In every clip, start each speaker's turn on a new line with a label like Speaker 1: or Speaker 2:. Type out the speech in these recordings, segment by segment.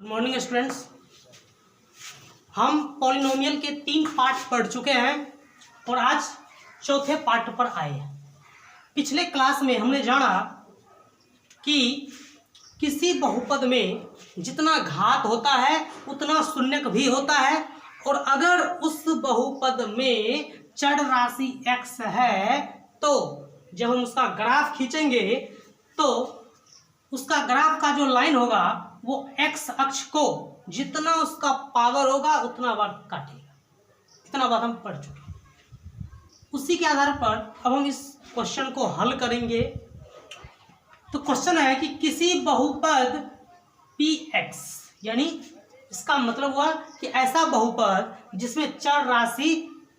Speaker 1: Good morning students. हम polynomial के 3 part पढ़ चुके हैं और आज चौथे पार्ट पर आए हैं। पिछले क्लास में हमने जाना कि किसी बहुपद में जितना घात होता है उतना शून्यक भी होता है, और अगर उस बहुपद में चर राशि x है तो जब हम उसका ग्राफ खींचेंगे तो उसका ग्राफ का जो लाइन होगा वो x अक्ष को जितना उसका पावर होगा उतना बार काटेगा। इतना बात हम पढ़ चुके हैं। उसी के आधार पर अब हम इस क्वेश्चन को हल करेंगे। तो क्वेश्चन है कि किसी बहुपद px, यानी इसका मतलब हुआ कि ऐसा बहुपद जिसमें चर राशि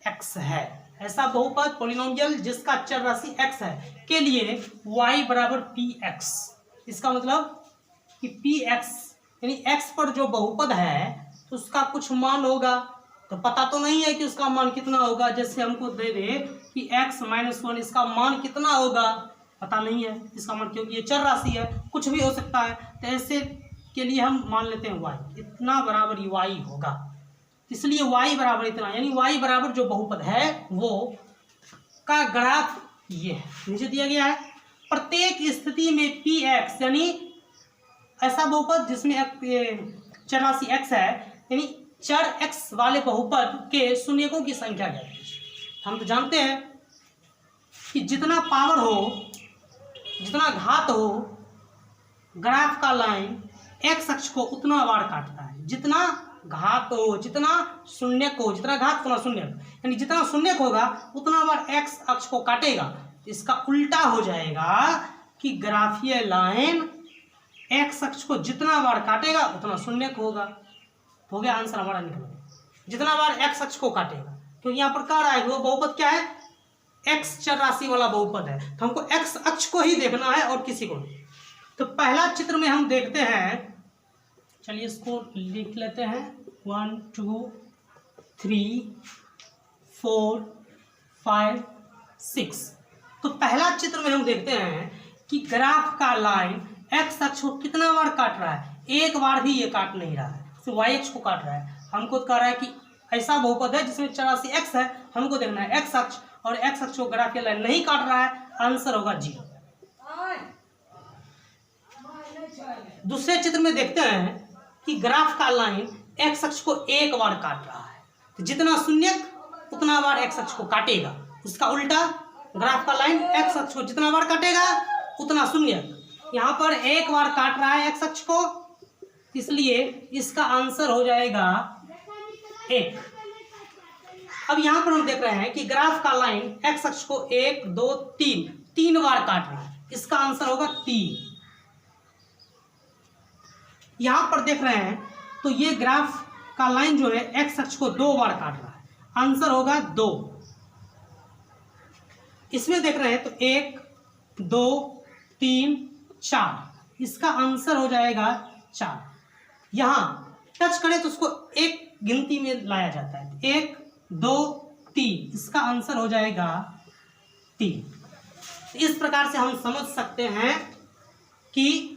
Speaker 1: x है, ऐसा बहुपद पॉलिनोमियल जिसका चर राशि x है के लिए y बराबर px। इसका मतलब कि px यानी x पर जो बहुपद है तो उसका कुछ मान होगा। तो पता तो नहीं है कि उसका मान कितना होगा। जैसे हमको दे दे कि x - 1 इसका मान कितना होगा, पता नहीं है इसका मान, क्योंकि ये चर राशि है, कुछ भी हो सकता है। तो ऐसे के लिए हम मान लेते हैं y इतना बराबर y होगा, इसलिए y बराबर इतना, यानी y बराबर जो बहुपद है वो का ग्राफ ये है, नीचे दिया गया है। प्रत्येक स्थिति में px यानी ऐसा बहुपद जिसमें चर राशि x है, यानी चर x वाले बहुपद के शून्यकों की संख्या क्या है। हम तो जानते हैं कि जितना पावर हो, जितना घात हो, ग्राफ का लाइन x अक्ष को उतना बार काटता है। जितना घात हो, जितना शून्यक हो, जितना घात उतना शून्यक, यानी जितना शून्यक होगा उतना बार x अक्ष को काटेगा। इसका उल्टा हो जाएगा कि ग्राफीय लाइन x अक्ष को जितना बार काटेगा उतना शून्यक होगा। हो गया आंसर हमारा निकल गया, जितना बार x अक्ष को काटेगा, क्योंकि यहाँ पर कह रहा है वो बहुपद क्या है, x चर राशि वाला बहुपद है, तो हमको x अक्ष को ही देखना है और किसी को नहीं। तो पहला चित्र में हम देखते हैं, चलिए इसको लिख लेते हैं 1 2 3 4 5 6। तो पहला चित्र में हम देखते हैं कि ग्राफ का लाइन x अक्ष को कितना बार काट रहा है। एक बार भी ये काट नहीं रहा है, सिर्फ y अक्ष को काट रहा है। हमको कह रहा है कि ऐसा बहुपद है जिसमें चर राशि x है, हमको देखना है x अक्ष, और x अक्ष को ग्राफीय लाइन नहीं काट रहा है, आंसर होगा 0। दूसरे चित्र में देखते हैं कि ग्राफ का लाइन x अक्ष को एक बार काट रहा है, तो जितना शून्यक उतना बार x अक्ष को काटेगा। इसका उल्टा, ग्राफ का लाइन x अक्ष को जितना बार काटेगा उतना शून्यक। यहाँ पर एक बार काट रहा है x अक्ष को, इसलिए इसका आंसर हो जाएगा 1। अब यहाँ पर हम देख रहे हैं कि ग्राफ का लाइन x अक्ष को 1 2 3 बार काट रहा है, इसका आंसर होगा 3। यहाँ पर देख रहे हैं तो ये ग्राफ का लाइन जो है x अक्ष को 2 बार काट रहा है, आंसर होगा 2। इसमें देख रहे हैं तो 1 2 3 4, इसका आंसर हो जाएगा 4। यहाँ टच करें तो उसको एक गिनती में लाया जाता है, 1 2 3, इसका आंसर हो जाएगा 3। इस प्रकार से हम समझ सकते हैं कि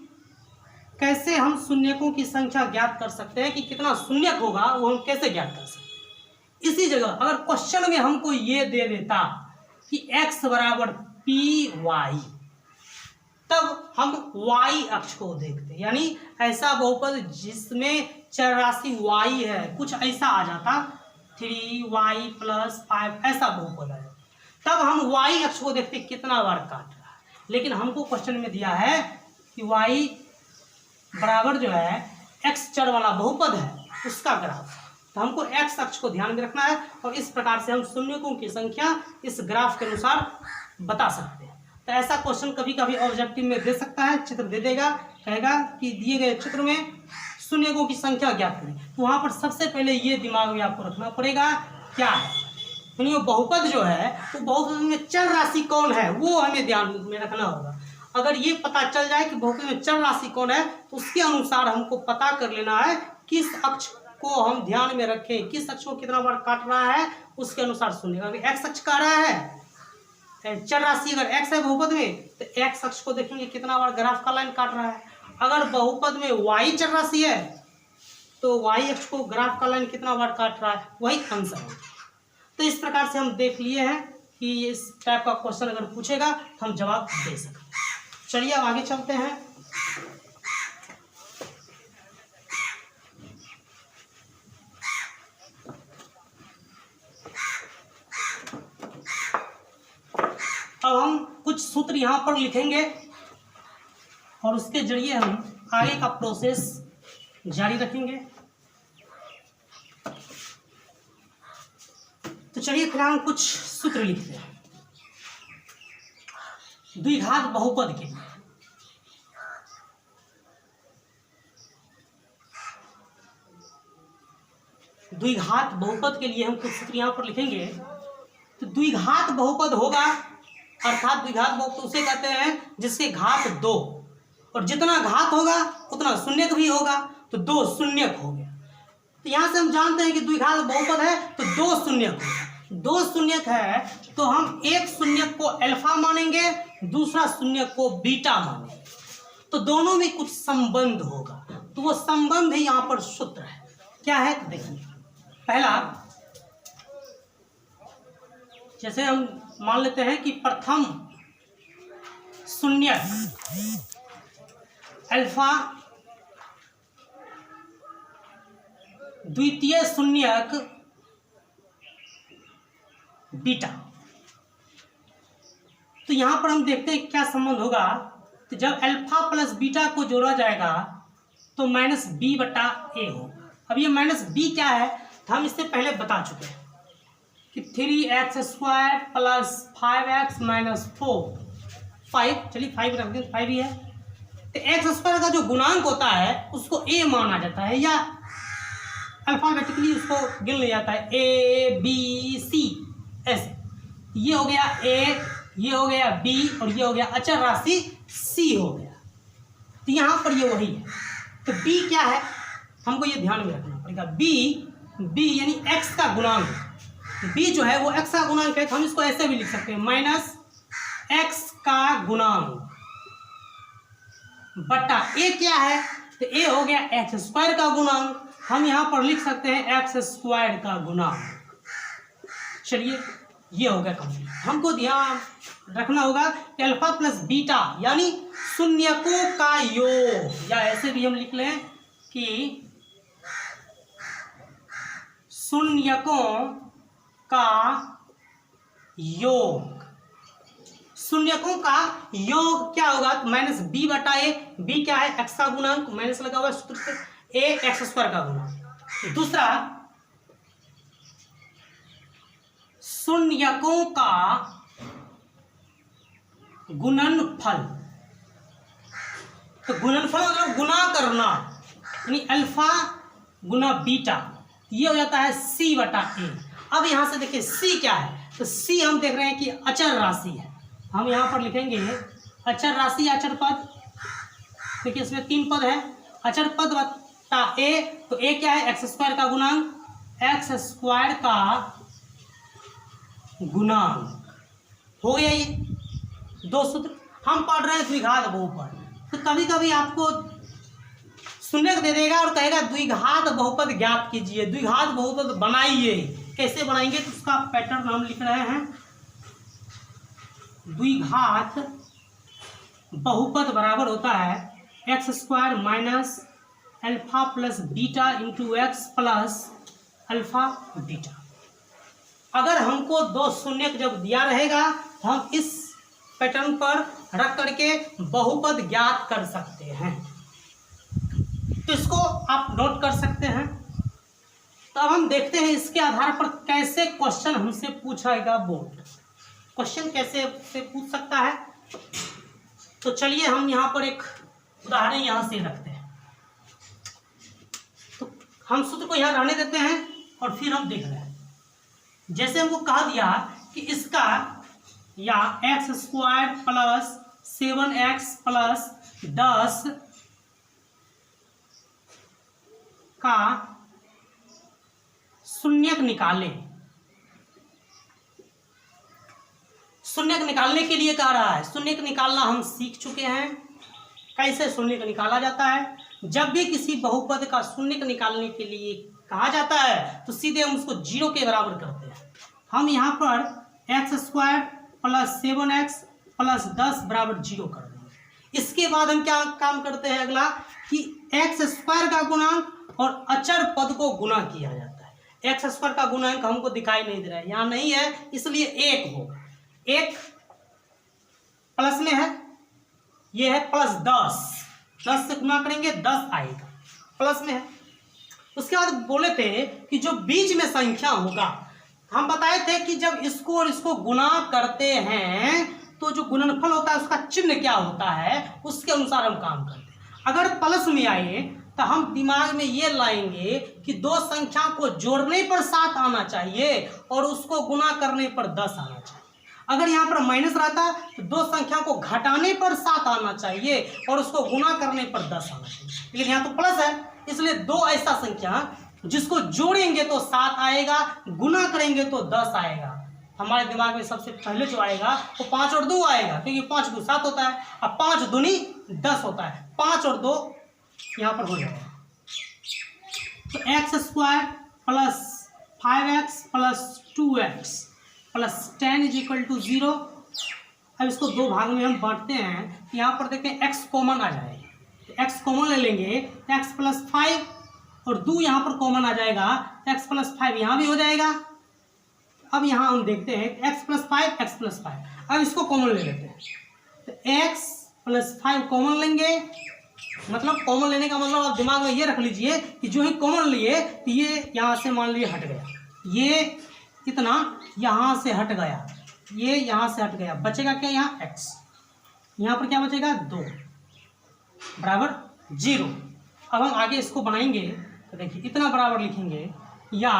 Speaker 1: कैसे हम शून्यकों की संख्या ज्ञात कर सकते हैं, कि कितना शून्यक होगा वो हम कैसे ज्ञात कर सकते हैं। इसी जगह अगर क्वेश्चन में हमको ये दे देता कि x बराबर py, तब हम y अक्ष को देखते, यानी ऐसा बहुपद जिसमें चर राशि y है, कुछ ऐसा आ जाता 3y + 5 ऐसा बहुपद है, तब हम y अक्ष को देखते कितना बार काट रहा है। लेकिन हमको क्वेश्चन में दिया है कि y बराबर जो है x चर वाला बहुपद है उसका ग्राफ, तो हमको x अक्ष को ध्यान में रखना है, और इस प्रकार से हम शून्यकों की संख्या इस ग्राफ के अनुसार बता सकते हैं। तो ऐसा क्वेश्चन कभी कभी ऑब्जेक्टिव में दे सकता है, चित्र दे देगा, कहेगा कि दिए गए चित्र में शून्यकों की संख्या ज्ञात करें। तो वहाँ पर सबसे पहले ये दिमाग में आपको रखना पड़ेगा क्या है, यानी वो बहुपद जो है तो बहुपद में चर राशि कौन है वो हमें ध्यान में रखना होगा। अगर ये पता चल जाए कि बहुपद में चर राशि कौन है तो उसके अनुसार हमको पता कर लेना है किस अक्ष को हम ध्यान में रखें, किस अक्ष को कितना बार काट रहा है, उसके अनुसार सुनेगा। अभी x अक्ष का रहा है, चर राशि अगर x है बहुपद में तो x अक्ष को देखेंगे कितना बार ग्राफ का लाइन काट रहा है। अगर बहुपद में y चर राशि है तो वाई एक्स को ग्राफ का लाइन कितना बार काट रहा है, वही आंसर है। तो इस प्रकार से हम देख लिए हैं कि इस टाइप का क्वेश्चन अगर पूछेगा तो हम जवाब दे सकते हैं। चलिए अब आगे चलते हैं। अब हम कुछ सूत्र यहाँ पर लिखेंगे और उसके जरिए हम आगे का प्रोसेस जारी रखेंगे। तो चलिए फिलहाल हम कुछ सूत्र लिखते हैं द्विघात बहुपद के लिए। द्विघात बहुपद के लिए हम कुछ सूत्र यहाँ पर लिखेंगे। तो द्विघात बहुपद होगा, अर्थात द्विघात बहुपद उसे कहते हैं जिसके घात 2, और जितना घात होगा उतना शून्यक भी होगा, तो 2 शून्यक हो गया। तो यहाँ से हम जानते हैं कि द्विघात बहुपद है तो 2 शून्यक होगा। 2 शून्यक है तो हम एक शून्यक को अल्फा मानेंगे, दूसरा शून्यक को बीटा मानेंगे, तो दोनों में कुछ संबंध होगा। तो वो संबंध ही यहाँ पर सूत्र है। क्या है तो देखिए, पहला जैसे हम मान लेते हैं कि प्रथम शून्यक अल्फा, द्वितीय शून्यक बीटा। तो यहां पर हम देखते हैं क्या संबंध होगा। तो जब अल्फा प्लस बीटा को जोड़ा जाएगा तो माइनस बी बटा ए हो। अब ये माइनस बी क्या है तो हम इससे पहले बता चुके हैं कि 3x² प्लस 5x माइनस 5। चलिए 5 रख दें, 5 ही है। तो x² का जो गुणांक होता है उसको a माना जाता है, या अल्फाबेटिकली उसको गिन लिया जाता है a b c ऐसे। ये हो गया a, ये हो गया b और ये हो गया अचर राशि c हो गया। तो यहाँ पर ये वही है। तो b क्या है हमको ये ध्यान में रखना पड़ेगा। b यानी x का गुणांक, b जो है वो x का गुणांक है। तो हम इसको ऐसे भी लिख सकते हैं माइनस x का गुणांक बटा a क्या है तो a हो गया x² का गुणांक। हम यहाँ पर लिख सकते हैं x² का गुणांक। चलिए ये हो गया कंप्लीट। हमको ध्यान रखना होगा कि अल्फा प्लस बीटा यानी शून्यकों का योग, या ऐसे भी हम लिख लें कि शून्यकों का योग। शून्यकों का योग क्या होगा तो माइनस बी बटा ए। बी क्या है एक्स का गुणांक, माइनस लगा हुआ सूत्र से, ए x² का गुणांक। दूसरा शून्यकों का गुणनफल। तो गुणनफल मतलब गुणा करना, यानी अल्फा गुना बीटा, ये हो जाता है c बटा ए। अब यहां से देखिए c क्या है तो c हम देख रहे हैं कि अचर राशि है। हम यहां पर लिखेंगे अचर राशि, अचर पद। देखिए इसमें 3 पद है, अचर पद बटा a। तो a क्या है x² का गुणांक, x² का गुणांक हो गया। ये 2 सूत्र। हम पढ़ रहे हैं द्विघात बहुपद। तो कभी कभी आपको सुनने को दे देगा और कहेगा द्विघात बहुपद ज्ञात कीजिए, द्विघात बहुपद बनाइए। कैसे बनाएंगे तो उसका पैटर्न हम लिख रहे हैं। द्विघात बहुपद बराबर होता है x² minus alpha plus beta into x plus alpha beta. अगर हमको 2 शून्यक जब दिया रहेगा तो हम इस पैटर्न पर रख करके बहुपद ज्ञात कर सकते हैं। तो इसको आप नोट कर सकते हैं। तो अब हम देखते हैं इसके आधार पर कैसे क्वेश्चन हमसे पूछेगा बोर्ड। क्वेश्चन कैसे से पूछ सकता है तो चलिए हम यहाँ पर एक उदाहरण यहाँ से रखते हैं। तो हम सूत्र को यहाँ रहने देते हैं और फिर हम देख रहे हैं। जैसे हमको कहा दिया कि इसका या x² प्लस 7x प्लस 10 का शून्यक निकालें। शून्यक निकालने के लिए कह रहा है। शून्यक निकालना हम सीख चुके हैं, कैसे शून्यक निकाला जाता है। जब भी किसी बहुपद का शून्य निकालने के लिए कहा जाता है तो सीधे हम उसको 0 के बराबर करते हैं। हम यहाँ पर x² + 7x + 10 बराबर 0 कर देंगे। इसके बाद हम क्या काम करते हैं अगला कि x² का गुणांक और अचर पद को गुणा किया जाता है। x² का गुणांक हमको दिखाई नहीं दे रहा है, यहाँ नहीं है, इसलिए 1 होगा। 1 प्लस में है, ये है +10, 10 से गुना करेंगे 10 आएगा, प्लस में है। उसके बाद बोले थे कि जो बीच में संख्या होगा, हम बताए थे कि जब इसको और इसको गुणा करते हैं तो जो गुणनफल होता है उसका चिन्ह क्या होता है, उसके अनुसार हम काम करते हैं। अगर प्लस में आए तो हम दिमाग में ये लाएंगे कि दो संख्या को जोड़ने पर 7 आना चाहिए और उसको गुणा करने पर 10 आना चाहिए। अगर यहाँ पर माइनस रहता तो दो संख्या को घटाने पर 7 आना चाहिए और उसको गुणा करने पर 10 आना चाहिए, लेकिन यहाँ तो प्लस है, इसलिए दो ऐसा संख्या जिसको जोड़ेंगे तो 7 आएगा, गुना करेंगे तो 10 आएगा। हमारे दिमाग में सबसे पहले जो आएगा वो 5 और 2 आएगा, क्योंकि 5 × 7 होता है और 5 दूनी 10 होता है। 5 और 2 यहाँ पर हो जाएगा, तो x² + 5x + 2x + 10 = 0। अब इसको दो भाग में हम बांटते हैं। यहाँ पर देखते हैं x कॉमन आ जाएगा, तो x कॉमन ले लेंगे, x + 5 और 2 यहाँ पर कॉमन आ जाएगा, x + 5 यहाँ भी हो जाएगा। अब यहाँ हम देखते हैं x + 5 x + 5, अब इसको कॉमन ले लेते हैं, तो x + 5 कॉमन लेंगे। मतलब कॉमन लेने का मतलब आप दिमाग में ये रख लीजिए कि जो ही कॉमन लिए तो ये यहाँ से मान लीजिए हट गया, ये इतना यहाँ से हट गया, ये यहाँ से हट गया, बचेगा क्या यहाँ x, यहाँ पर क्या बचेगा 2 बराबर 0। अब हम आगे इसको बनाएंगे तो देखिए इतना बराबर लिखेंगे, या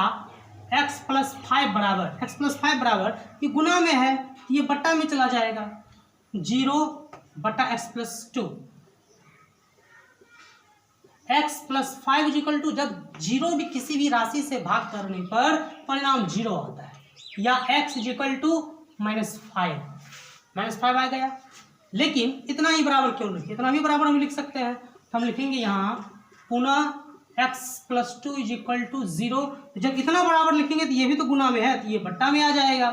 Speaker 1: x + 5 बराबर, x + 5 बराबर ये गुना में है, ये बट्टा में चला जाएगा, 0/x + 2। x + 5 = जब 0 भी किसी भी राशि से भाग करने पर परिणाम 0 आता है, या x = -5, -5 आ गया। लेकिन इतना ही बराबर क्यों लिखे, इतना भी बराबर हम लिख सकते हैं, तो हम लिखेंगे यहाँ पुनः x + 2 = 0। जब इतना बराबर लिखेंगे तो ये भी तो गुना में है, तो ये बट्टा में आ जाएगा,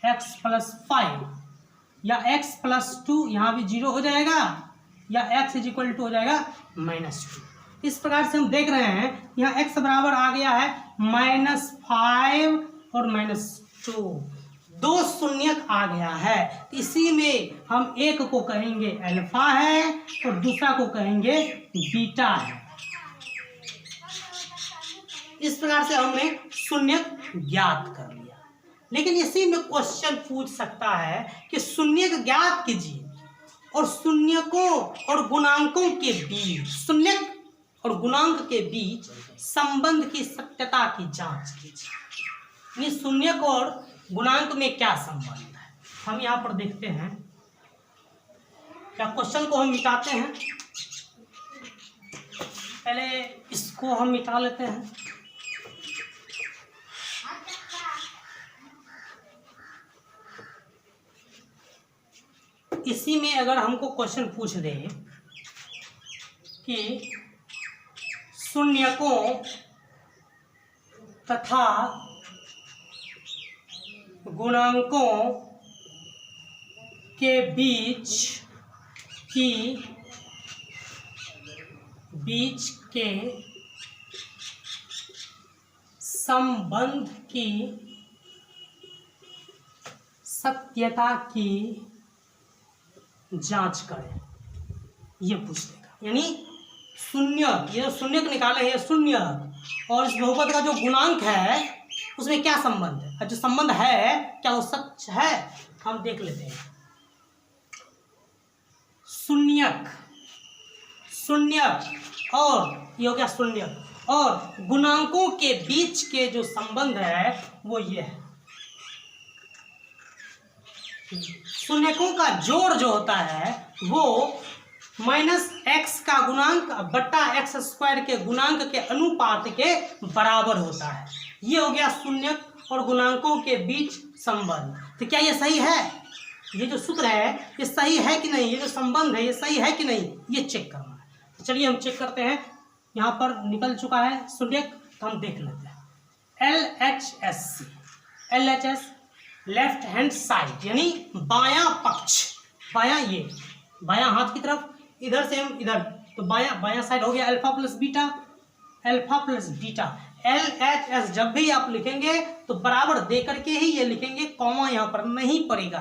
Speaker 1: x + 5 या x + 2 यहाँ भी 0 हो जाएगा, या x = हो जाएगा -2। इस प्रकार से हम देख रहे हैं यहाँ x बराबर आ गया है -5 और -2, दो शून्यक आ गया है। इसी में हम एक को कहेंगे अल्फा है और दूसरा को कहेंगे बीटा है। इस प्रकार से हमने शून्यक ज्ञात कर लिया। लेकिन इसी में क्वेश्चन पूछ सकता है कि शून्यक ज्ञात कीजिए और शून्यकों और गुणांकों के बीच, शून्यक और गुणांक के बीच संबंध की सत्यता की जांच कीजिए। ये शून्यक और गुणांक में क्या संबंध है, हम यहाँ पर देखते हैं। क्या क्वेश्चन को हम मिटाते हैं, पहले इसको हम मिटा लेते हैं। इसी में अगर हमको क्वेश्चन पूछ दे कि शून्यकों तथा गुणांकों के बीच के संबंध की सत्यता की जांच करें, ये पूछ देगा। यानी शून्यक, ये शून्यक निकाले हैं, शून्यक और इस बहुपद का जो गुणांक है उसमें क्या संबंध है, जो संबंध है क्या वो सच है, हम देख लेते हैं। शून्यक, शून्यक और ये हो गया शून्यक और गुणांकों के बीच के जो संबंध है वो ये है। शून्यकों का जोड़ जो होता है वो -x का गुणांक बट्टा x² के गुणांक के अनुपात के बराबर होता है। ये हो गया शून्यक और गुणांकों के बीच संबंध। तो क्या ये सही है, ये जो सूत्र है ये सही है कि नहीं, ये जो संबंध है ये सही है कि नहीं, ये चेक करना है। तो चलिए हम चेक करते हैं, यहाँ पर निकल चुका है शून्यक, तो हम देख लेते हैं। LHS, LHS left hand side यानी बायां पक्ष, बायां, ये बायां हाथ की तरफ, इधर से हम इधर, तो बायां साइड हो गया alpha plus beta, alpha plus beta. LHS जब भी आप लिखेंगे तो बराबर दे करके ही ये लिखेंगे, कॉमा यहाँ पर नहीं पड़ेगा।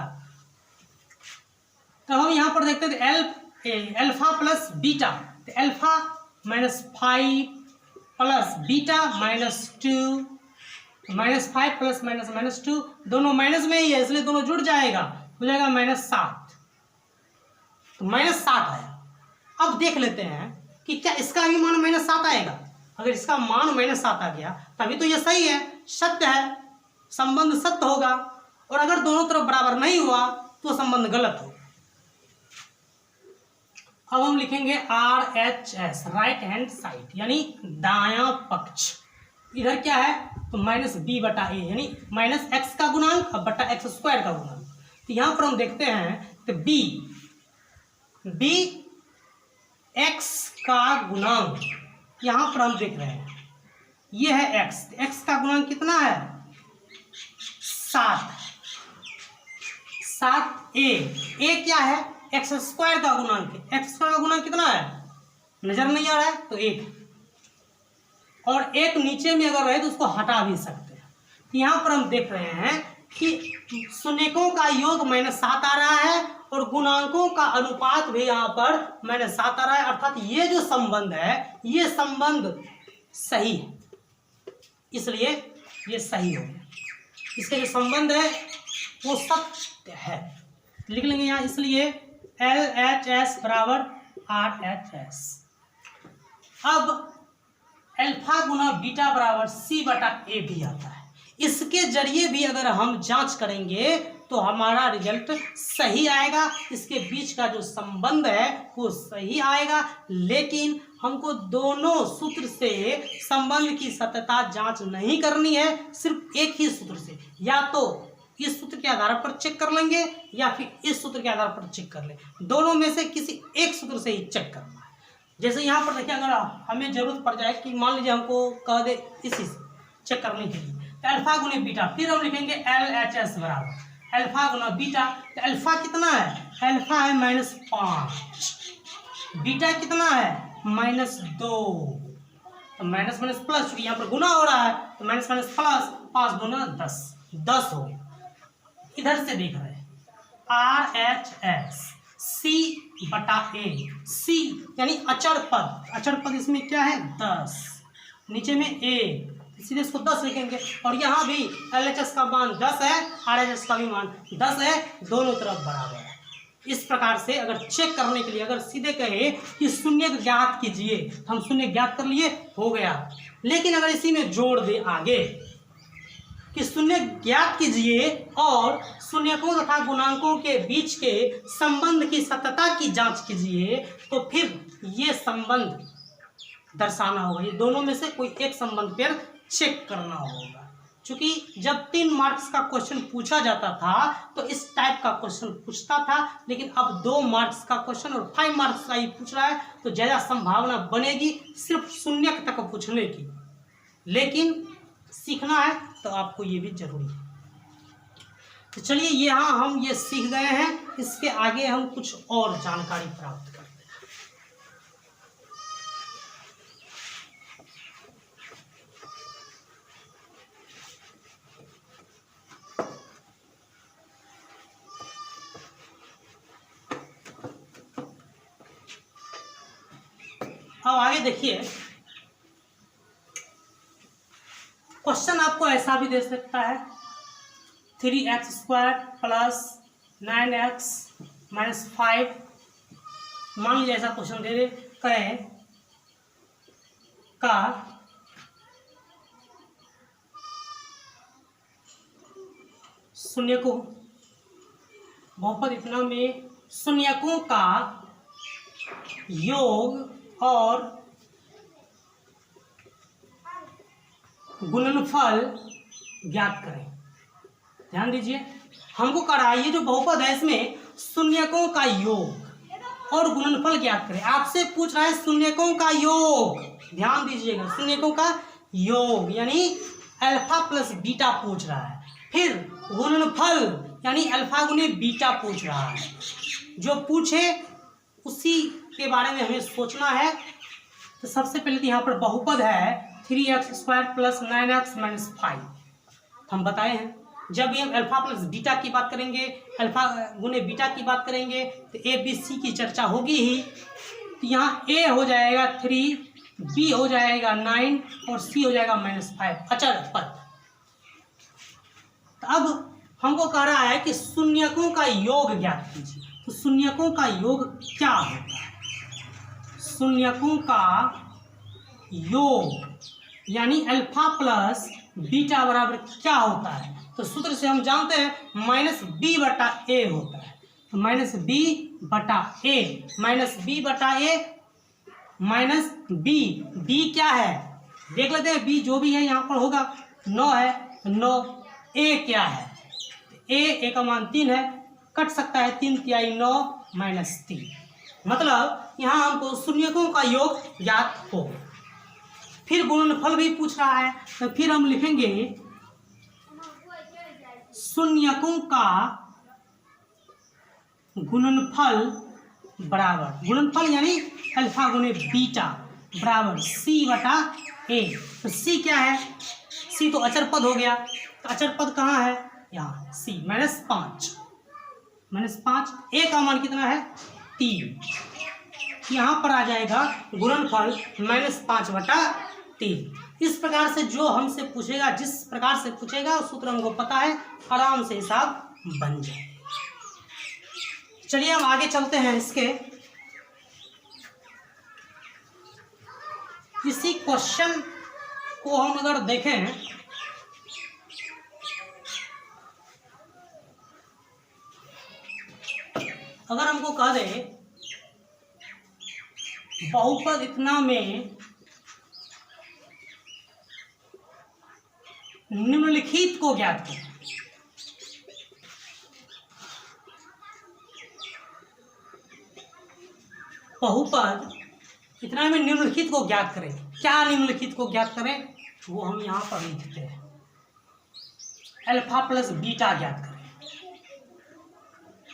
Speaker 1: तो हम यहाँ पर देखते हैं अल्फा प्लस बीटा, तो अल्फा -5 प्लस बीटा -2, -5 प्लस -2, दोनों माइनस में ही है इसलिए दोनों जुड़ जाएगा, हो जाएगा -7, तो -7 आया। अब देख लेते हैं कि क्या इसका भी मान -7 आएगा। अगर इसका मान -7 आ गया तभी तो ये सही है, सत्य है, संबंध सत्य होगा। और अगर दोनों तरफ बराबर नहीं हुआ तो संबंध गलत होगा। अब हम लिखेंगे RHS राइट हैंड साइड यानी दायां पक्ष। इधर क्या है तो -b/a यानी -x का गुणांक बटा x² का गुणांक। तो यहाँ पर हम देखते हैं तो b x का गुणांक, यहाँ पर हम देख रहे हैं ये है x का गुणांक कितना है 7a क्या है x² का गुणांक है। x² का गुणांक कितना है नजर नहीं आ रहा है तो 1, और एक नीचे में अगर रहे तो उसको हटा भी सकते हैं। यहाँ पर हम देख रहे हैं कि शून्यकों का योग -7 आ रहा है और गुणांकों का अनुपात भी यहाँ पर -7 आ रहा है, अर्थात ये जो संबंध है ये संबंध सही है, इसलिए ये सही हो गया। इसके जो संबंध है वो सत्य है, लिख लेंगे यहाँ, इसलिए LHS बराबर RHS। अब अल्फा गुना बीटा बराबर C/A भी आता है। इसके जरिए भी अगर हम जांच करेंगे तो हमारा रिजल्ट सही आएगा, इसके बीच का जो संबंध है वो सही आएगा। लेकिन हमको दोनों सूत्र से संबंध की सत्यता जांच नहीं करनी है, सिर्फ एक ही सूत्र से, या तो इस सूत्र के आधार पर चेक कर लेंगे या फिर इस सूत्र के आधार पर चेक कर लें, दोनों में से किसी एक सूत्र से ही चेक करना है। जैसे यहाँ पर देखिए, अगर हमें जरूरत पड़ जाए कि मान लीजिए हमको कह दे इसी से चेक करने के लिए, तो अल्फा गुना बीटा, फिर हम लिखेंगे LHS बराबर अल्फा गुना बीटा। तो अल्फा कितना है, अल्फा है -5, बीटा कितना है -2, तो माइनस माइनस प्लस, क्योंकि यहाँ पर गुना हो रहा है तो माइनस माइनस प्लस, 5 दूना 10, 10 हो गया। इधर से देख रहे हैं RHS C/A, C यानी अचर पद, अचर पद इसमें क्या है 10, नीचे में A, इसलिए इसको 10 लिखेंगे। और यहाँ भी LHS का मान 10 है, RHS का भी मान 10 है, दोनों तरफ बराबर है। इस प्रकार से अगर चेक करने के लिए अगर सीधे कहे कि शून्य ज्ञात कीजिए तो हम शून्य ज्ञात कर लिए, हो गया। लेकिन अगर इसी में जोड़ दे आगे कि शून्य ज्ञात कीजिए और शून्यकों तथा गुणांकों के बीच के संबंध की सत्यता की जांच कीजिए, तो फिर ये संबंध दर्शाना होगा, ये दोनों में से कोई एक संबंध पर चेक करना होगा। क्योंकि जब 3 मार्क्स का क्वेश्चन पूछा जाता था तो इस टाइप का क्वेश्चन पूछता था, लेकिन अब 2 मार्क्स का क्वेश्चन और 5 मार्क्स का ही पूछ रहा है, तो ज़्यादा संभावना बनेगी सिर्फ शून्य तक पूछने की। लेकिन सीखना है तो आपको ये भी जरूरी है। तो चलिए यहाँ हम ये सीख गए हैं, इसके आगे हम कुछ और जानकारी प्राप्त करते हैं। अब आगे देखिए, क्वेश्चन आपको ऐसा भी दे सकता है 3x² प्लस 9x माइनस 5, मान लीजिए ऐसा क्वेश्चन दे कहें का शून्यकों, बहुपद इतना में शून्यकों का योग और गुणनफल ज्ञात करें। ध्यान दीजिए, हमको कह रहा है ये जो बहुपद है इसमें शून्यकों का योग और गुणनफल ज्ञात करें। आपसे पूछ रहा है शून्यकों का योग, ध्यान दीजिएगा, शून्यकों का योग यानी अल्फा प्लस बीटा पूछ रहा है। फिर गुणनफल यानी अल्फा गुने बीटा पूछ रहा है। जो पूछे उसी के बारे में हमें सोचना है। तो सबसे पहले तो यहाँ पर बहुपद है 3x² + 9x - 5। हम बताए हैं जब ये अल्फा प्लस बीटा की बात करेंगे, अल्फा गुने बीटा की बात करेंगे तो ए बी सी की चर्चा होगी ही। तो यहाँ ए हो जाएगा 3, बी हो जाएगा 9 और सी हो जाएगा -5 अचर पद। तो अब हमको कह रहा है कि शून्यकों का योग ज्ञात कीजिए। तो शून्यकों का योग क्या होता है? शून्यकों का योग यानी अल्फा प्लस बीटा बराबर क्या होता है? तो सूत्र से हम जानते हैं -b/a होता है। तो -b/a -b क्या है देख लेते हैं। b जो भी है यहाँ पर होगा 9 है, तो 9। a क्या है? a का मान 3 है, कट सकता है 3 तिहाई 9 - 3। मतलब यहाँ हमको शून्यकों का योग ज्ञात हो। फिर गुणनफल भी पूछ रहा है, तो फिर हम लिखेंगे शून्यकों का गुणनफल बराबर, गुणनफल यानी अल्फा गुने बीटा बराबर c/a। तो c क्या है? c तो अचर पद हो गया। तो अचर पद कहाँ है? यहाँ c -5 a का मान कितना है? 3। यहाँ पर आ जाएगा गुणनफल -5/3। इस प्रकार से जो हमसे पूछेगा, जिस प्रकार से पूछेगा उस सूत्र हमको पता है, आराम से हिसाब बन जाए। चलिए हम आगे चलते हैं। इसी क्वेश्चन को हम अगर देखें, अगर हमको कह दे बहुपद इतना में निम्नलिखित को ज्ञात करें। बहुपद इतना में निम्नलिखित को ज्ञात करें। क्या निम्नलिखित को ज्ञात करें? वो हम यहाँ पर लिखते हैं। अल्फा प्लस बीटा ज्ञात करें,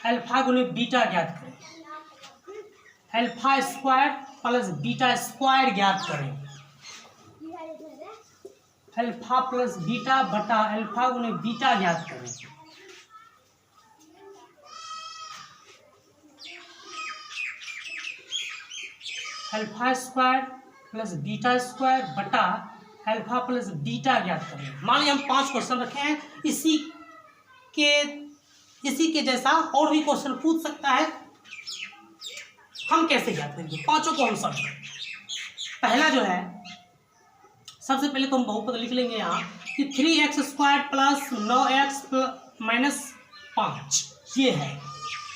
Speaker 1: अल्फा गुने बीटा ज्ञात करें, अल्फा² प्लस बीटा² ज्ञात करें, अल्फा प्लस बीटा बटा अल्फा गुने बीटा ज्ञात करें, अल्फा² प्लस बीटा² बटा अल्फा प्लस बीटा ज्ञात करें। मान लीजिए हम 5 क्वेश्चन रखे हैं, इसी के जैसा और भी क्वेश्चन पूछ सकता है। हम कैसे ज्ञात करेंगे? पांचों को हम समझ। पहला जो है, सबसे पहले तो हम बहुपद लिख लेंगे यहाँ कि 3x² प्लस 9x -5 ये है।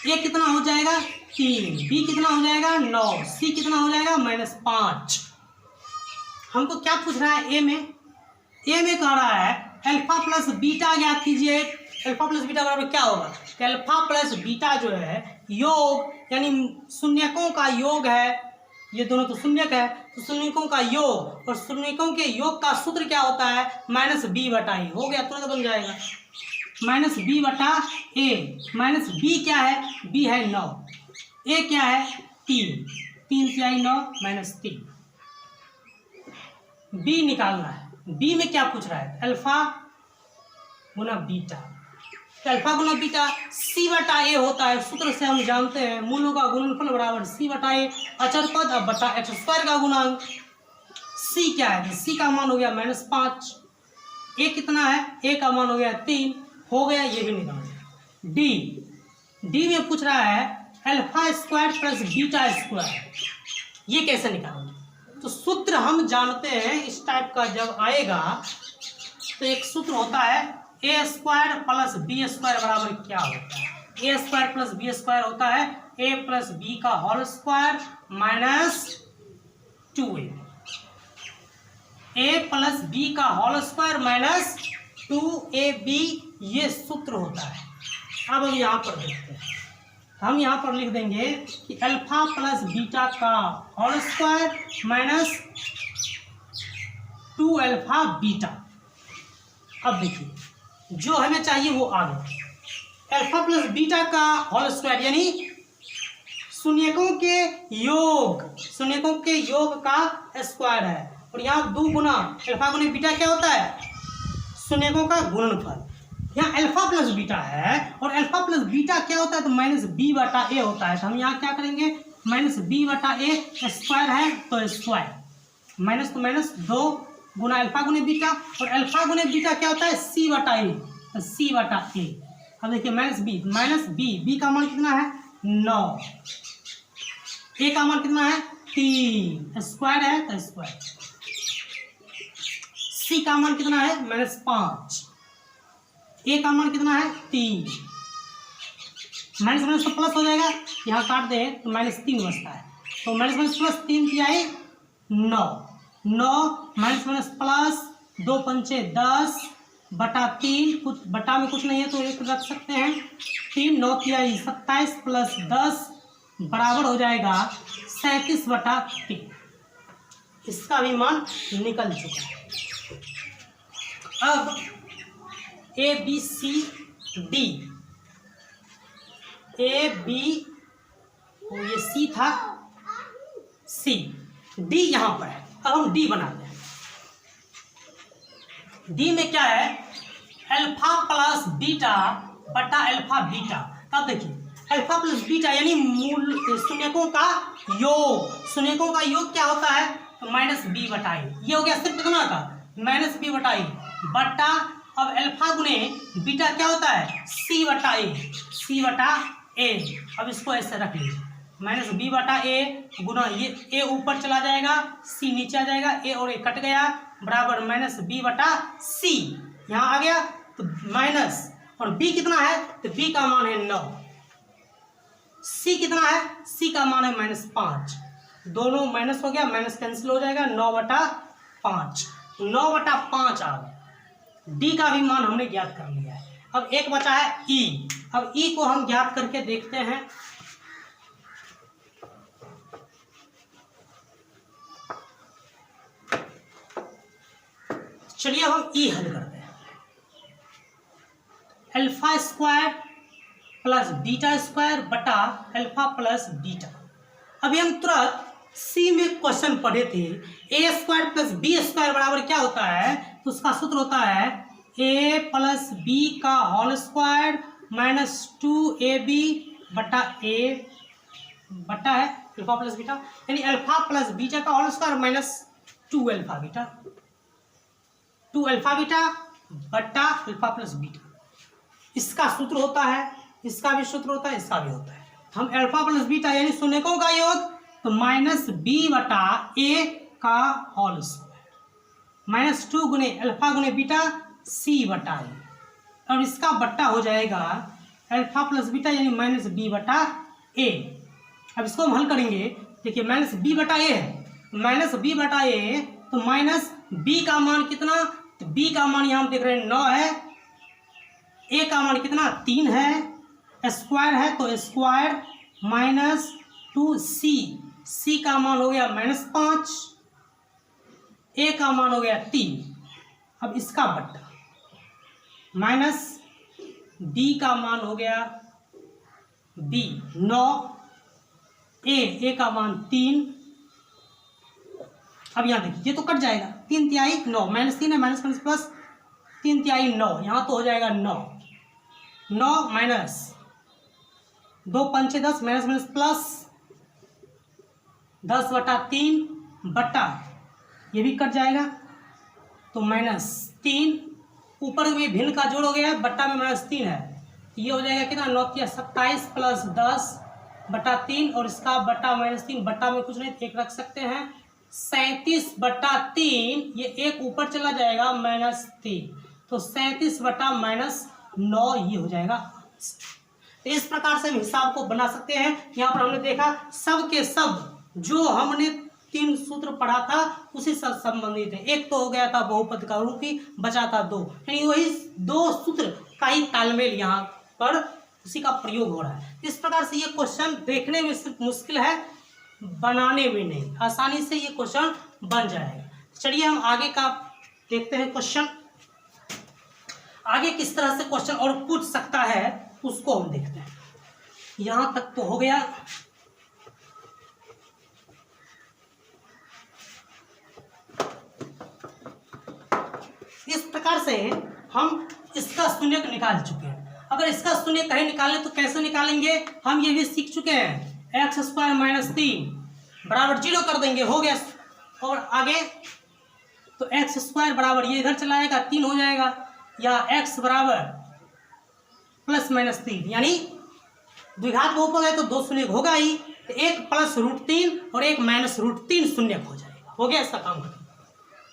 Speaker 1: ये कितना हो जाएगा? 3। b कितना हो जाएगा? 9। c कितना हो जाएगा? -5। हमको क्या पूछ रहा है? ए में कह रहा है अल्फा प्लस बीटा ज्ञात कीजिए। अल्फा प्लस बीटा बराबर क्या होगा? तो अल्फा प्लस बीटा जो है योग यानी शून्यकों का योग है। ये दोनों तो शून्यक है, तो शून्यकों का योग, और शून्यकों के योग का सूत्र क्या होता है? -b/a। हो गया, तुरंत बन जाएगा -b/a। b क्या है? b है 9, a क्या है? 3 तिहाई 9 - 3। b निकालना है। b में क्या पूछ रहा है? अल्फा गुना बीटा। अल्फा गुना बीटा c/a होता है। सूत्र से हम जानते हैं मूलों का गुणनफल बराबर c/a, अचर पद अब बटा x² का गुणांक। c क्या है? c का मान हो गया -5। a कितना है? a का मान हो गया 3। हो गया, ये भी निकाल। d में पूछ रहा है अल्फा² प्लस बीटा²। ये कैसे निकालेंगे? तो सूत्र हम जानते हैं इस टाइप का जब आएगा तो एक सूत्र होता है a² प्लस b² बराबर क्या होता है? a² प्लस b² होता है a प्लस b का whole square minus 2a। a plus b का होल स्क्वायर माइनस 2ab ये सूत्र होता है। अब हम यहाँ पर देखते हैं हम यहाँ पर लिख देंगे कि अल्फा प्लस बीटा का whole square minus 2 alpha beta. अब देखिए जो हमें चाहिए वो आ गया। अल्फा प्लस बीटा का होल स्क्वायर यानी शून्यकों के योग का स्क्वायर है, और यहाँ 2 गुना अल्फा गुने बीटा क्या होता है, शून्यकों का गुणनफल। यहाँ अल्फा प्लस बीटा है और अल्फा प्लस बीटा क्या होता है तो माइनस बी बटा ए होता है। तो हम यहाँ क्या करेंगे, माइनस बी बटा ए स्क्वायर है तो स्क्वायर, माइनस तो माइनस 2 गुना अल्फा गुने बीटा, और अल्फा गुने बीटा क्या होता है सी बटा ए, तो सी बटा ए। अब देखिए माइनस बी का मान कितना है 9, ए का मान कितना है 3, स्क्वायर है तो स्क्वायर, सी का मान कितना है -5, ए का मान कितना है 3, माइनस माइनस तो प्लस हो जाएगा, यहाँ काट दे तो -3 बचता है, तो माइनस माइनस प्लस 3 किया है 9 माइनस माइनस प्लस 2 पंचे 10 बटा 3, कुछ बटा में कुछ नहीं है तो एक रख सकते हैं, 3 9 किया 27 प्लस 10 बराबर हो जाएगा 37 बटा 3। इसका भी मान निकल चुका है। अब A B C D, A B ये सी था, सी डी यहाँ पर है। अब हम डी बनाते हैं। डी में क्या है, अल्फा प्लस बीटा बटा अल्फा बीटा। अब देखिए अल्फा प्लस बीटा यानी मूल शून्यकों का योग, शून्यकों का योग क्या होता है तो माइनस बी बटा ए, ये हो गया सिर्फ कितना का माइनस बी बटा ए बटा, अब अल्फा गुने बीटा क्या होता है सी बटा ए, सी बटा ए। अब इसको ऐसे रख लीजिए, माइनस बी बटा ए गुना ये ए ऊपर चला जाएगा, सी नीचे आ जाएगा, ए और ए कट गया बराबर माइनस बी बटा सी। यहाँ आ गया तो माइनस, और बी कितना है तो बी का मान है 9, सी कितना है सी का मान है -5, दोनों माइनस हो गया, माइनस कैंसिल हो जाएगा, 9 बटा 5, 9 बटा 5 आ गया। डी का भी मान हमने ज्ञात कर लिया है। अब एक बचा है ई, अब ई को हम ज्ञात करके देखते हैं। चलिए हम ई हल करते हैं। Alpha square plus beta square बटा अल्फा प्लस बीटा। अभी हम तुरंत सी में क्वेश्चन पढ़े थे, A square plus B square बराबर क्या होता है तो उसका सूत्र होता है ए प्लस बी का होल स्क्वायर माइनस 2ab बटा ए बटा है अल्फा प्लस बीटा, यानी अल्फा प्लस बीटा का whole square minus 2 alpha beta, 2 alpha beta बटा अल्फा प्लस बीटा। इसका सूत्र होता है, इसका भी सूत्र होता है, इसका भी होता है। हम अल्फा प्लस बीटा यानी शून्यकों का योग तो माइनस बी बटा ए का होल स्क्वायर माइनस 2 गुने अल्फा गुने बीटा सी बटा ए, और इसका बट्टा हो जाएगा अल्फा प्लस बीटा यानी माइनस बी बटा ए। अब इसको हम हल करेंगे, देखिए माइनस बी बटा ए है, माइनस बी बटा ए तो माइनस बी का मान कितना तो बी का मान यहाँ हम देख रहे हैं 9 है, ए का मान कितना 3 है, स्क्वायर है तो स्क्वायर माइनस 2c, सी का मान हो गया -5, ए का मान हो गया 3। अब इसका बट्टा माइनस बी का मान हो गया बी 9, ए का मान 3। अब यहाँ देखिए ये तो कट जाएगा, 3 तिहाई 9 -3 है, माइनस माइनस प्लस 3 तिहाई 9, यहाँ तो हो जाएगा 9 माइनस 2 पंचे 10 माइनस माइनस प्लस 10 बटा 3 बटा ये भी कट जाएगा तो -3, ऊपर में भिन्न का जोड़ हो गया, बट्टा में -3 है, ये हो जाएगा कितना 9 या 27 प्लस 10 बटा 3, और इसका बट्टा -3, बट्टा में कुछ नहीं एक रख सकते हैं, 37 बटा 3, ये एक ऊपर चला जाएगा -3, तो 37 बटा -9 ये हो जाएगा। तो इस प्रकार से हम हिसाब को बना सकते हैं। यहाँ पर हमने देखा सब के सब जो हमने 3 सूत्र पढ़ा था उसी से संबंधित है। एक तो हो गया था बहुपद का रूपी, बचा था 2, यानी वही 2 सूत्र का ही तालमेल यहाँ पर उसी का प्रयोग हो रहा है। इस प्रकार से ये क्वेश्चन देखने में सिर्फ मुश्किल है, बनाने में नहीं, आसानी से ये क्वेश्चन बन जाएगा। चलिए हम आगे का देखते हैं क्वेश्चन, आगे किस तरह से क्वेश्चन और पूछ सकता है उसको हम देखते हैं। यहां तक तो हो गया। इस प्रकार से हम इसका शून्यक निकाल चुके हैं। अगर इसका शून्य कहीं निकालें तो कैसे निकालेंगे, हम ये भी सीख चुके हैं। एक्स स्क्वायर माइनस 3 बराबर 0 कर देंगे, हो गया। और आगे तो एक्स स्क्वायर बराबर ये इधर चला जाएगा 3 हो जाएगा, या एक्स बराबर प्लस माइनस 3, यानी द्विघात बहुपद है तो 2 शून्य होगा ही, तो 1 प्लस √3 और 1 माइनस √3 शून्य हो जाएगा, हो गया इसका काम खत्म।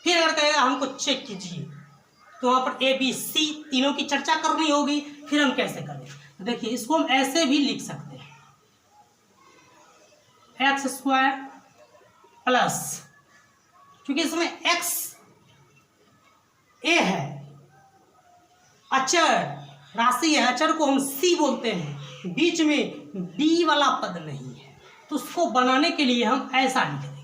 Speaker 1: फिर अगर कहेगा हमको चेक कीजिए तो वहाँ पर ए बी सी तीनों की चर्चा करनी होगी, फिर हम कैसे करें। देखिए इसको हम ऐसे भी लिख सकते हैं, एक्स स्क्वायर प्लस, क्योंकि इसमें एक्स ए है, अचर राशि है, अचर को हम सी बोलते हैं, बीच में बी वाला पद नहीं है, तो उसको बनाने के लिए हम ऐसा लिख देंगे।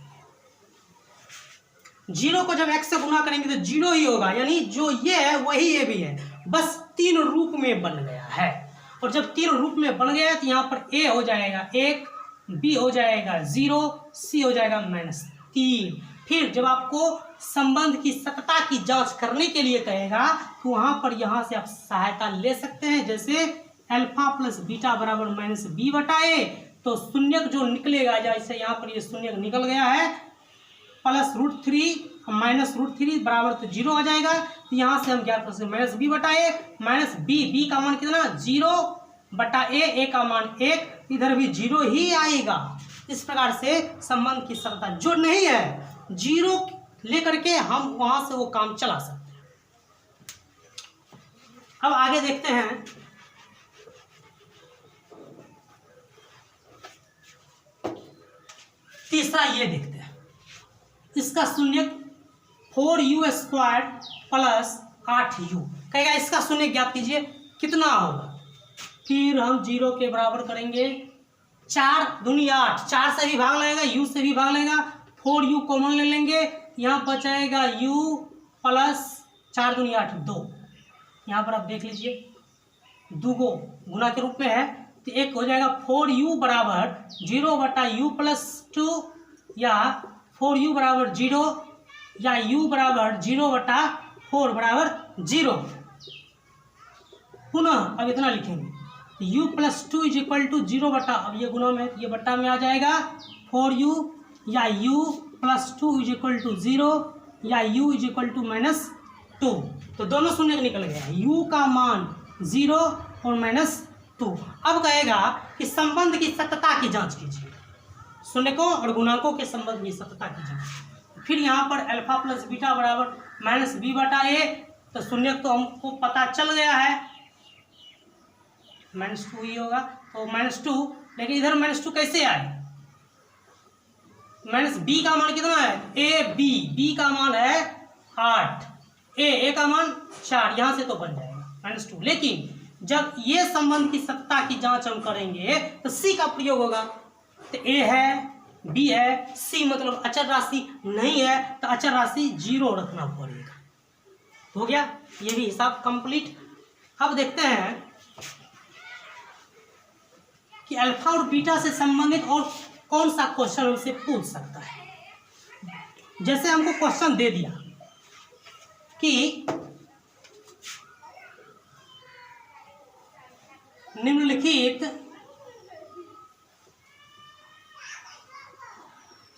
Speaker 1: 0 को जब x से गुना करेंगे तो 0 ही होगा, यानी जो ये है वही ये भी है, बस 3 रूप में बन गया है। और जब 3 रूप में बन गया है तो यहाँ पर a हो जाएगा 1, b हो जाएगा 0, c हो जाएगा -3। फिर जब आपको संबंध की सतता की जांच करने के लिए कहेगा तो वहाँ पर यहाँ से आप सहायता ले सकते हैं, जैसे अल्फा प्लस बीटा बराबर -b बटा a, तो शून्यक जो निकलेगा, जैसे यहाँ पर ये शून्यक निकल गया है, प्लस √3 माइनस √3 बराबर तो 0 आ जाएगा। तो यहाँ से हम ज्ञात कर सकते हैं -b बटा a, माइनस b का मान कितना 0 बटा a का मान 1, इधर भी 0 ही आएगा। इस प्रकार से संबंध की सतता जो नहीं है 0 लेकर के हम वहां से वो काम चला सकते हैं। अब आगे देखते हैं, तीसरा ये देखते हैं, इसका शून्य 4u² प्लस 8u, कहेगा इसका शून्य ज्ञात कीजिए कितना होगा। फिर हम 0 के बराबर करेंगे, 4 दूनी 8, 4 से भी भाग लगेगा, u से भी भाग लगेगा, 4u कॉमन ले लेंगे, यहाँ बचाएगा u प्लस 4 दूनी 8 2। यहाँ पर आप देख लीजिए 2 गुना के रूप में है, तो एक हो जाएगा 4u बराबर 0 बटा u प्लस 2, या 4u बराबर 0, या u बराबर 0 बटा 4 बराबर 0। पुनः अब इतना लिखेंगे, u plus 2 is equal to 0 बटा, अब ये गुना में ये बट्टा में आ जाएगा 4u, या u plus 2 is equal to 0, या u इज इक्वल टू -2। तो दोनों शून्य निकल गया, u का मान 0 और -2। अब कहेगा कि संबंध की सतता की जांच कीजिए, शून्यकों और गुणांकों के संबंध की सतता की जांच। फिर यहाँ पर अल्फा प्लस बीटा बराबर -b बटा a, तो शून्य तो हमको पता चल गया है -2 ही होगा, तो -2, लेकिन इधर -2 कैसे आए, -b का मान कितना है b का मान है 8, a का मान 4, यहाँ से तो बन जाएगा -2। लेकिन जब ये संबंध की सत्ता की जांच हम करेंगे तो c का प्रयोग होगा, तो a है, b है, c मतलब अचर राशि नहीं है, तो अचर राशि 0 रखना पड़ेगा। हो गया ये भी हिसाब कंप्लीट। अब देखते हैं कि अल्फा और बीटा से संबंधित और कौन सा क्वेश्चन हमसे पूछ सकता है। जैसे हमको क्वेश्चन दे दिया कि निम्नलिखित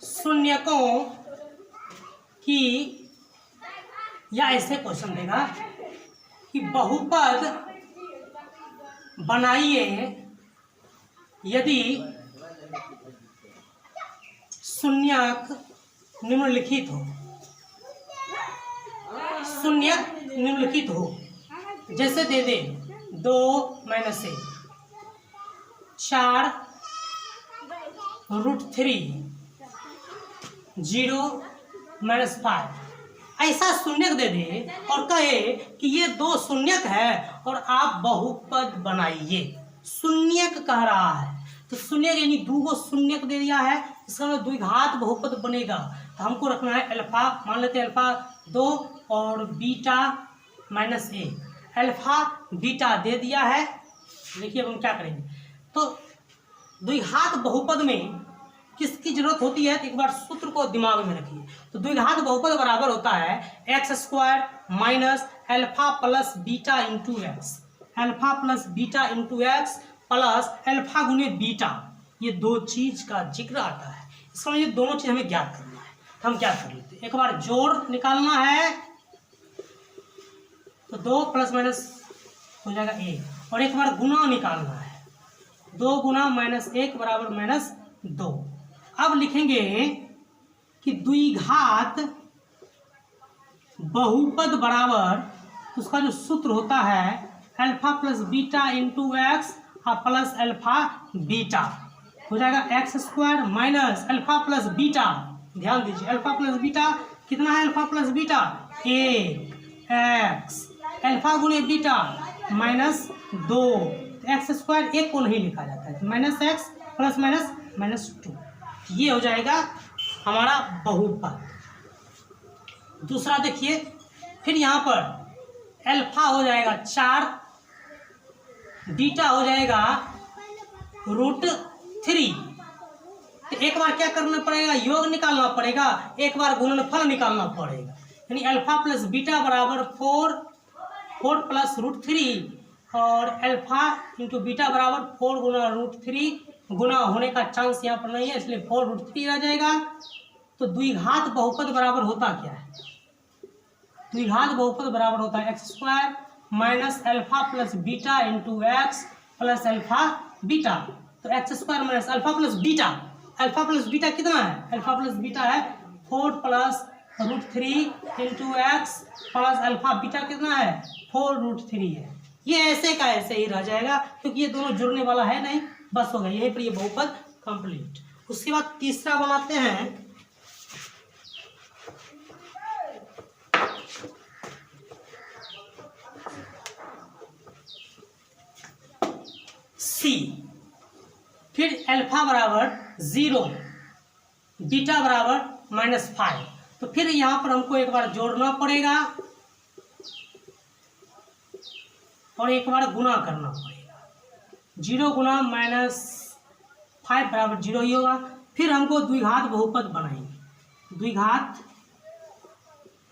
Speaker 1: शून्यकों की, या ऐसे क्वेश्चन देगा कि बहुपद बनाइए यदि शून्यक निम्नलिखित हो, शून्यक निम्नलिखित हो, जैसे दे दे 2 - 1, 4 √3, 0 -5, ऐसा शून्यक दे दे और कहे कि ये 2 शून्यक है और आप बहुपद बनाइए। शून्यक कह रहा है, तो शून्यक यानी दो गो शून्यक दे दिया है, इसका मतलब द्विघात बहुपद बनेगा। तो हमको रखना है अल्फा, मान लेते हैं अल्फा 2 और बीटा -1, अल्फा बीटा दे दिया है। देखिए अब हम क्या करेंगे, तो द्विघात बहुपद में किसकी जरूरत होती है, तो एक बार सूत्र को दिमाग में रखिए। तो द्विघात बहुपद बराबर होता है x² minus alpha plus beta into x, alpha plus beta into x plus alpha गुने बीटा, ये दो चीज का जिक्र आता है। इसका ये दोनों चीज हमें ज्ञात करना है। तो हम क्या कर लेते हैं, एक बार जोड़ निकालना है, तो 2 प्लस माइनस हो जाएगा 1, और एक बार गुना निकालना है, 2 गुना -1 बराबर -2। अब लिखेंगे कि द्विघात बहुपद बराबर उसका जो सूत्र होता है alpha plus beta into x और प्लस अल्फा बीटा, हो जाएगा x² minus alpha plus beta. ध्यान दीजिए अल्फा प्लस बीटा कितना है, alpha plus beta 1x, alpha गुने बीटा -2, x² 1 को नहीं लिखा जाता है, तो -x प्लस -2, ये हो जाएगा हमारा बहुपद। दूसरा देखिए, फिर यहाँ पर अल्फा हो जाएगा 4, बीटा हो जाएगा √3। तो एक बार क्या करना पड़ेगा, योग निकालना पड़ेगा, एक बार गुणनफल निकालना पड़ेगा, यानी अल्फा प्लस बीटा बराबर 4 प्लस √3 और अल्फा इंटू बीटा बराबर 4 गुना √3, गुना होने का चांस यहाँ पर नहीं है इसलिए 4√3 आ जाएगा। तो द्विघात बहुपद बराबर होता क्या है, द्विघात बहुपद बराबर होता है x² minus alpha plus beta into x plus alpha beta. तो x² minus alpha plus beta, alpha plus beta कितना है, अल्फा प्लस बीटा है 4 plus √3 into x plus alpha beta कितना है 4√3 है। ये ऐसे का ऐसे ही रह जाएगा क्योंकि ये दोनों जुड़ने वाला है नहीं, बस हो गया यहीं पर ये बहुपद कंप्लीट। उसके बाद तीसरा बनाते हैं, C, फिर अल्फा बराबर 0, बीटा बराबर -5। तो फिर यहाँ पर हमको एक बार जोड़ना पड़ेगा और एक बार गुना करना पड़ेगा, 0 गुना -5 बराबर 0 ही होगा। फिर हमको द्विघात बहुपद बनाएंगे, द्विघात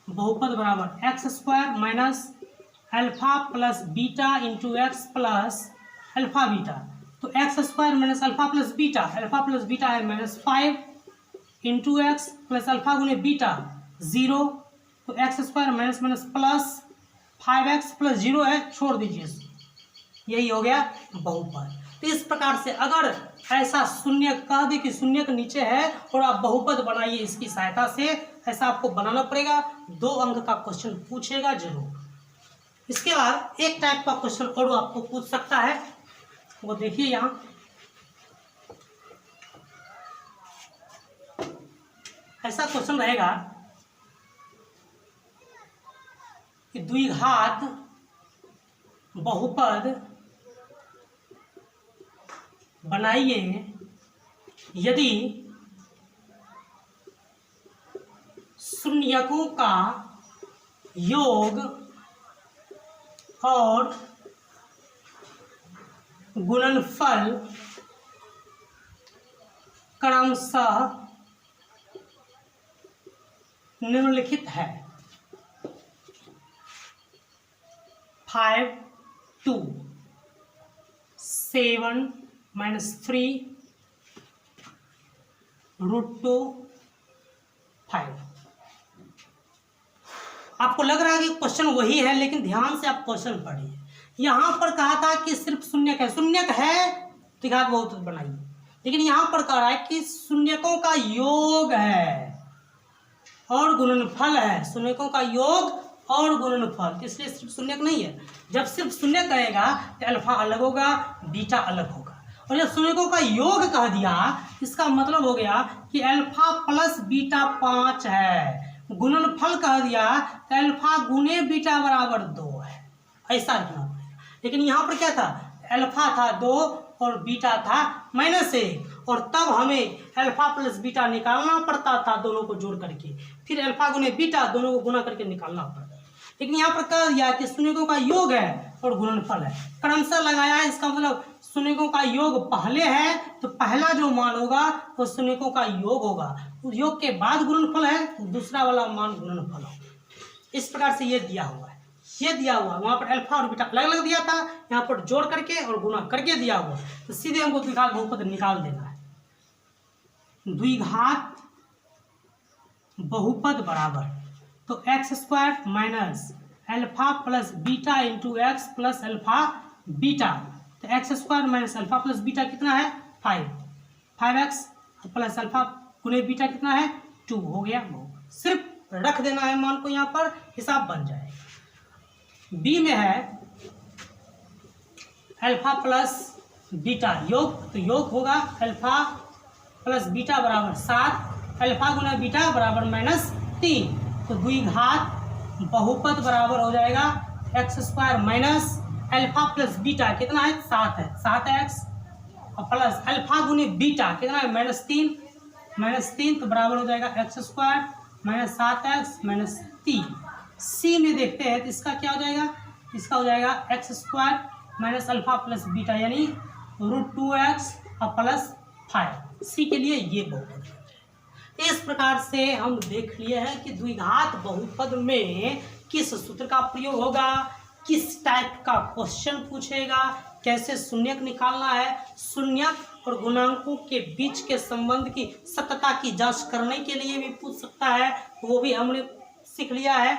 Speaker 1: बहुपद बराबर x² minus alpha plus beta into x plus alpha beta. तो x² minus alpha plus beta है -5 इंटू एक्स प्लस अल्फा गुने बीटा 0, तो x² minus plus 5x plus 0 है, छोड़ दीजिए, यही हो गया बहुपद। तो इस प्रकार से अगर ऐसा शून्य कह दे कि शून्य के नीचे है और आप बहुपद बनाइए इसकी सहायता से, ऐसा आपको बनाना पड़ेगा। 2 अंक का क्वेश्चन पूछेगा जरूर। इसके बाद एक टाइप का क्वेश्चन और आपको पूछ सकता है, वो देखिए यहाँ ऐसा क्वेश्चन रहेगा कि द्विघात बहुपद बनाइए यदि शून्यकों का योग और गुणनफल क्रमशः निम्नलिखित है। 5 2 7 -3 √2 5। आपको लग रहा है कि क्वेश्चन वही है, लेकिन ध्यान से आप क्वेश्चन पढ़िए। यहाँ पर कहा था कि सिर्फ शून्यक है द्विघात बहुपद बनाइए, लेकिन यहाँ पर कह रहा है कि शून्यकों का योग है और गुणनफल है, शून्यकों का योग और गुणनफल, इसलिए सिर्फ शून्यक नहीं है। जब सिर्फ शून्यक कहेगा तो अल्फा अलग होगा, बीटा अलग होगा, और जब शून्यकों का योग कह दिया इसका मतलब हो गया कि अल्फा प्लस बीटा 5 है, गुणनफल कह दिया तो अल्फा गुने बीटा बराबर 2 है, ऐसा लिखना पड़ेगा। लेकिन यहाँ पर क्या था, अल्फा था 2 और बीटा था -1, और तब हमें अल्फा प्लस बीटा निकालना पड़ता था दोनों को जोड़ करके, फिर अल्फा गुने बीटा दोनों को गुना करके निकालना पड़ता। लेकिन यहाँ पर कह दिया कि शून्यकों का योग है और गुणनफल है, क्रमशः लगाया है। इसका मतलब शून्यकों का योग पहले है तो पहला जो मान होगा वो शून्यकों का योग होगा, उस योग के बाद गुणनफल है तो दूसरा वाला मान गुणनफल होगा। इस प्रकार से ये दिया हुआ है, ये दिया हुआ वहाँ पर अल्फा और बीटा अलग अलग दिया था, यहाँ पर जोड़ करके और गुना करके दिया हुआ, तो सीधे हमको द्विघात बहुपद निकाल देना है। द्विघात बहुपद बराबर तो x² minus alpha plus beta into x plus alpha beta, तो x² minus alpha plus beta कितना है 5x प्लस अल्फा गुने बीटा कितना है 2 हो गया। सिर्फ रख देना है मान को, यहाँ पर हिसाब बन जाएगा। बी में है अल्फा प्लस बीटा योग, तो योग होगा अल्फा प्लस बीटा बराबर 7, अल्फा गुना बीटा बराबर -3, तो द्विघात बहुपद बराबर हो जाएगा x² minus alpha plus beta कितना है 7 है 7x और प्लस अल्फा गुने बीटा कितना है -3 तो बराबर हो जाएगा x² माइनस 7x -3। सी में देखते हैं तो इसका क्या हो जाएगा, इसका हो जाएगा x² minus alpha plus beta यानी √2x और प्लस 5। सी के लिए ये बहुपद। इस प्रकार से हम देख लिए हैं कि द्विघात बहुपद में किस सूत्र का प्रयोग होगा, किस टाइप का क्वेश्चन पूछेगा, कैसे शून्यक निकालना है, शून्यक और गुणांकों के बीच के संबंध की सत्यता की जांच करने के लिए भी पूछ सकता है, वो भी हमने सीख लिया है।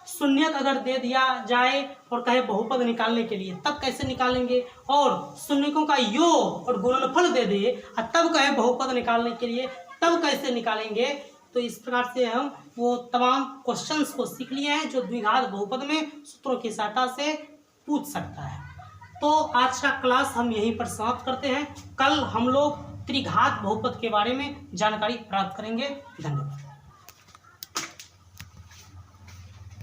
Speaker 1: शून्यक अगर दे दिया जाए और कहे बहुपद निकालने के लिए तब कैसे निकालेंगे, और शून्यकों का योग और गुणनफल दे दे और तब कहे बहुपद निकालने के लिए तब कैसे निकालेंगे। तो इस प्रकार से हम वो तमाम क्वेश्चंस को सीख लिए हैं जो द्विघात बहुपद में सूत्रों की सहायता से पूछ सकता है। तो आज का क्लास हम यहीं पर समाप्त करते हैं। कल हम लोग त्रिघात बहुपद के बारे में जानकारी प्राप्त करेंगे। धन्यवाद।